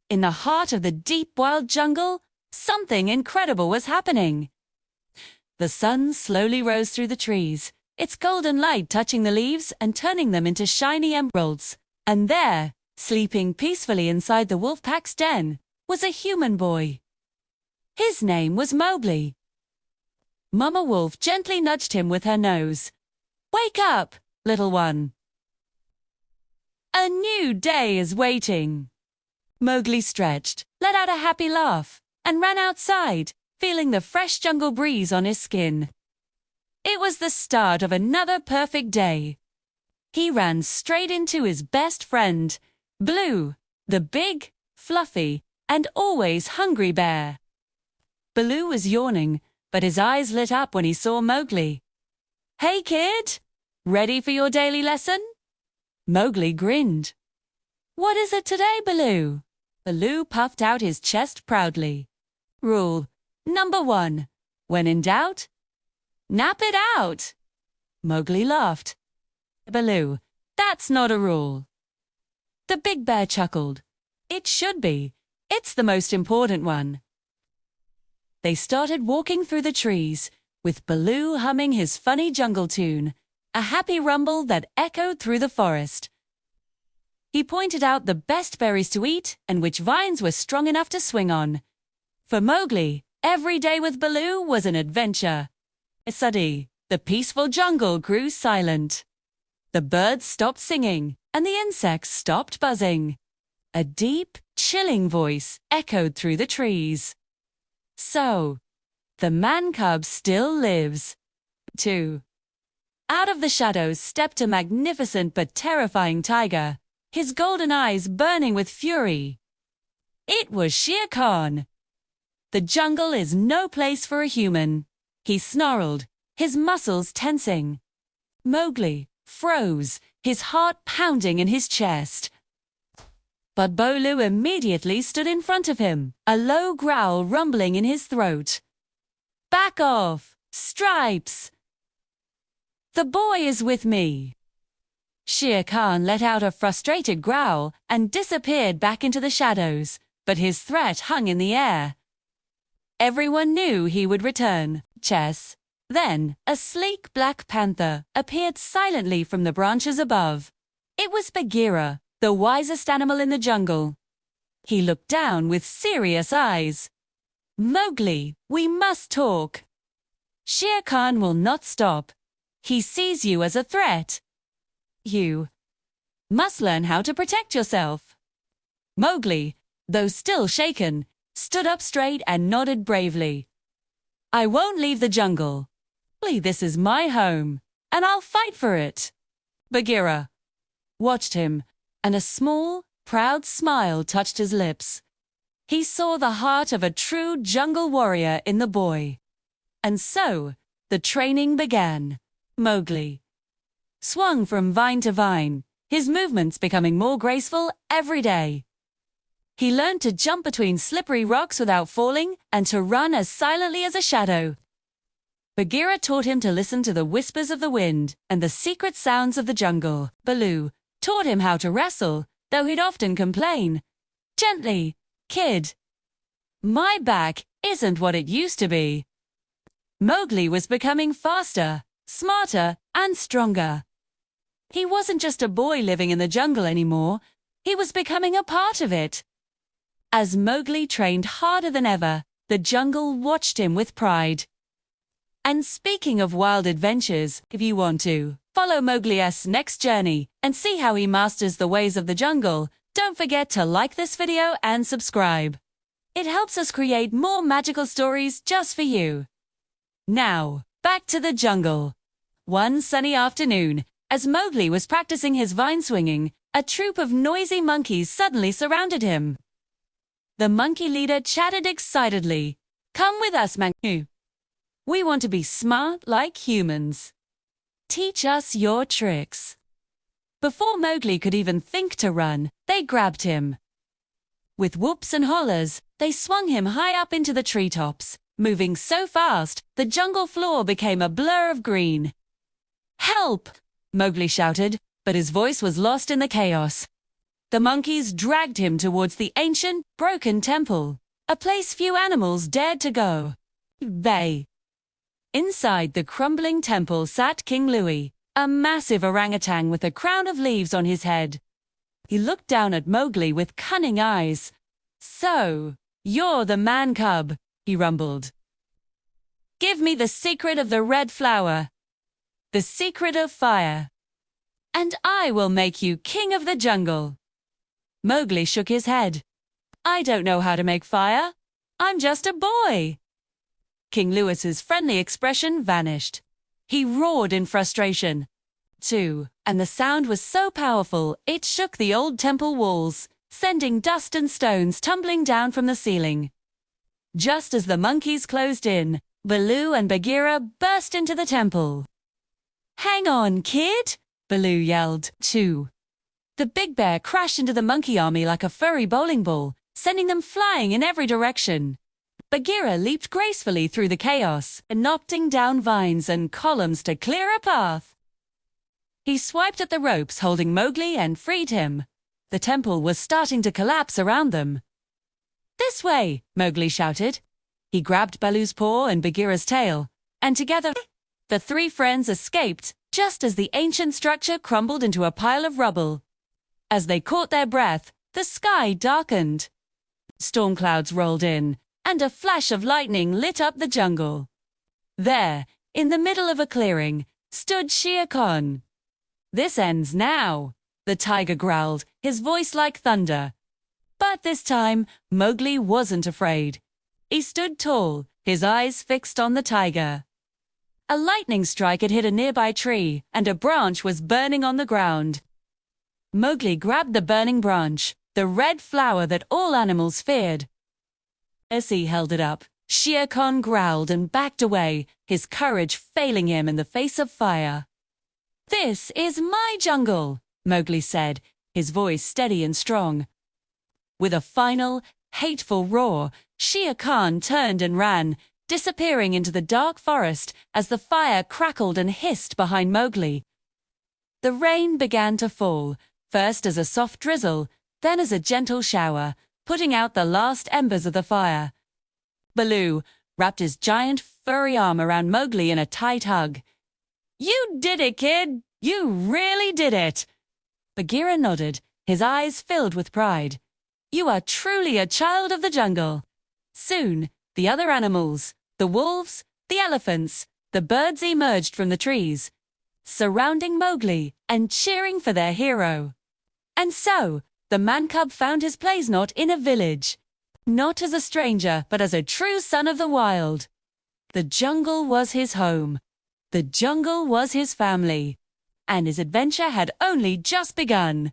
In the heart of the deep wild jungle, something incredible was happening. The sun slowly rose through the trees, its golden light touching the leaves and turning them into shiny emeralds. And there, sleeping peacefully inside the wolf pack's den, was a human boy. His name was Mowgli. Mama Wolf gently nudged him with her nose. "Wake up, little one. A new day is waiting." Mowgli stretched, let out a happy laugh, and ran outside, feeling the fresh jungle breeze on his skin. It was the start of another perfect day. He ran straight into his best friend, Baloo, the big, fluffy, and always hungry bear. Baloo was yawning, but his eyes lit up when he saw Mowgli. "Hey, kid! Ready for your daily lesson?" Mowgli grinned. "What is it today, Baloo?" Baloo puffed out his chest proudly. "Rule number 1. When in doubt, nap it out." Mowgli laughed. "Baloo, that's not a rule." The big bear chuckled. "It should be. It's the most important one." They started walking through the trees, with Baloo humming his funny jungle tune, a happy rumble that echoed through the forest. He pointed out the best berries to eat and which vines were strong enough to swing on. For Mowgli, every day with Baloo was an adventure. Suddenly, the peaceful jungle grew silent. The birds stopped singing, and the insects stopped buzzing. A deep, chilling voice echoed through the trees. "So, the man-cub still lives, too." Out of the shadows stepped a magnificent but terrifying tiger, his golden eyes burning with fury. It was Shere Khan. "The jungle is no place for a human," he snarled, his muscles tensing. Mowgli froze, his heart pounding in his chest. But Baloo immediately stood in front of him, a low growl rumbling in his throat. "Back off, Stripes! The boy is with me." Shere Khan let out a frustrated growl and disappeared back into the shadows, but his threat hung in the air. Everyone knew he would return. Then, a sleek black panther appeared silently from the branches above. It was Bagheera, the wisest animal in the jungle. He looked down with serious eyes. "Mowgli, we must talk. Shere Khan will not stop. He sees you as a threat. You must learn how to protect yourself." Mowgli, though still shaken, stood up straight and nodded bravely. "I won't leave the jungle. This is my home, and I'll fight for it." Bagheera watched him, and a small, proud smile touched his lips. He saw the heart of a true jungle warrior in the boy. And so, the training began. Mowgli swung from vine to vine, his movements becoming more graceful every day. He learned to jump between slippery rocks without falling and to run as silently as a shadow. Bagheera taught him to listen to the whispers of the wind and the secret sounds of the jungle. Baloo taught him how to wrestle, though he'd often complain. "Gently, kid. My back isn't what it used to be." Mowgli was becoming faster, smarter, and stronger. He wasn't just a boy living in the jungle anymore. He was becoming a part of it. As Mowgli trained harder than ever, the jungle watched him with pride. And speaking of wild adventures, if you want to follow Mowgli's next journey and see how he masters the ways of the jungle, don't forget to like this video and subscribe. It helps us create more magical stories just for you. Now, back to the jungle. One sunny afternoon, as Mowgli was practicing his vine swinging, a troop of noisy monkeys suddenly surrounded him. The monkey leader chattered excitedly. "Come with us, Mangu. We want to be smart like humans. Teach us your tricks." Before Mowgli could even think to run, they grabbed him. With whoops and hollers, they swung him high up into the treetops, moving so fast the jungle floor became a blur of green. "Help!" Mowgli shouted, but his voice was lost in the chaos. The monkeys dragged him towards the ancient, broken temple, a place few animals dared to go. Inside the crumbling temple sat King Louie, a massive orangutan with a crown of leaves on his head. He looked down at Mowgli with cunning eyes. "So, you're the man cub," he rumbled. "Give me the secret of the red flower, the secret of fire, and I will make you king of the jungle." Mowgli shook his head. "I don't know how to make fire. I'm just a boy." King Louis's friendly expression vanished. He roared in frustration, too, and the sound was so powerful it shook the old temple walls, sending dust and stones tumbling down from the ceiling. Just as the monkeys closed in, Baloo and Bagheera burst into the temple. "Hang on, kid!" Baloo yelled, too. The big bear crashed into the monkey army like a furry bowling ball, sending them flying in every direction. Bagheera leaped gracefully through the chaos, knocking down vines and columns to clear a path. He swiped at the ropes holding Mowgli and freed him. The temple was starting to collapse around them. "This way!" Mowgli shouted. He grabbed Baloo's paw and Bagheera's tail, and together the three friends escaped just as the ancient structure crumbled into a pile of rubble. As they caught their breath, the sky darkened. Storm clouds rolled in, and a flash of lightning lit up the jungle. There, in the middle of a clearing, stood Shere Khan. "This ends now," the tiger growled, his voice like thunder. But this time, Mowgli wasn't afraid. He stood tall, his eyes fixed on the tiger. A lightning strike had hit a nearby tree, and a branch was burning on the ground. Mowgli grabbed the burning branch, the red flower that all animals feared. As he held it up, Shere Khan growled and backed away, his courage failing him in the face of fire. "This is my jungle," Mowgli said, his voice steady and strong. With a final, hateful roar, Shere Khan turned and ran, disappearing into the dark forest as the fire crackled and hissed behind Mowgli. The rain began to fall, first as a soft drizzle, then as a gentle shower, putting out the last embers of the fire. Baloo wrapped his giant furry arm around Mowgli in a tight hug. "You did it, kid! You really did it!" Bagheera nodded, his eyes filled with pride. "You are truly a child of the jungle." Soon, the other animals, the wolves, the elephants, the birds emerged from the trees, surrounding Mowgli and cheering for their hero. And so, the man-cub found his place not in a village, not as a stranger, but as a true son of the wild. The jungle was his home. The jungle was his family. And his adventure had only just begun.